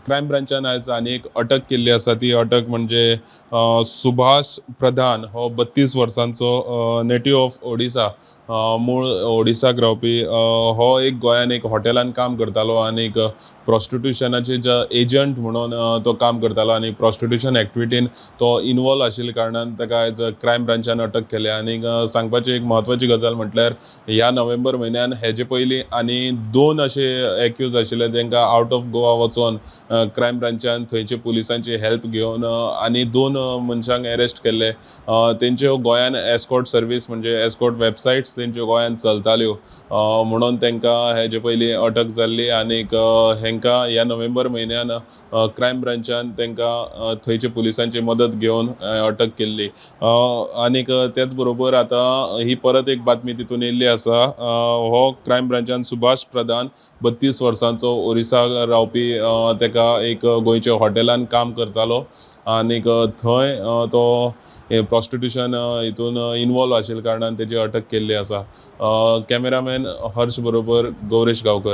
Crime ब्रांचान आयज आनी एक अटक केल्ली आसा. ती अटक म्हणजे सुभाष प्रधान हो 32 वर्सांचो, नेटिव्ह ऑफ ओडिसा, मूळ ओडिसाक रावपी. हो एक गोंयान एक हॉटेलान काम करतालो आनीक प्रॉस्टिट्युशनाचे जे एजंट म्हणून तो काम करतालो आनी प्रॉस्टिट्युशन एक्टिविटीन तो इन्वॉल्व आशिल्ल्या कारणान ताका आयज क्रायम ब्रांचान अटक केल्या. आनीक सांगपाची एक म्हत्वाची गजाल म्हटल्यार ह्या नोव्हेंबर म्हयन्यान हेजे पयलीं आनी 2 अशे एक्यूज आशिल्ले जांकां आवट ऑफ गोवा वचोन क्रायम ब्रांचान थंयचे पुलिसांची हेल्प घेवन आनी 2 मनशांक अरेस्ट केल्ले. तेंच्यो गोंयान एस्कॉर्ट सर्वीस म्हणजे एस्कॉर्ट वेबसायट्स तेंच्यो गोंयान चलताल्यो, म्हणून तांकां हेजे पयलीं अटक जाल्ली. आनीक हेंकां ह्या नोव्हेंबर म्हयन्यान क्रायम ब्रांचान तांकां थंयचे पुलिसांची मदत घेवन अटक केल्ली. आनीक त्याच बरोबर आतां ही परत एक बातमी तितून येयल्ली आसा. हो क्रायम ब्रांचान सुभाष प्रधान 32 वर्सांचो ओरिसाक रावपी, ताका एक गोंयच्या हॉटेलान काम करतालो आनीक थंय तो प्रॉस्टिट्युशन हितून इन्वॉल्व आशिल्ल्या कारणान तेजी अटक केल्ली आसा. कॅमेरामॅन हर्ष बरोबर गौरेश गांवकर.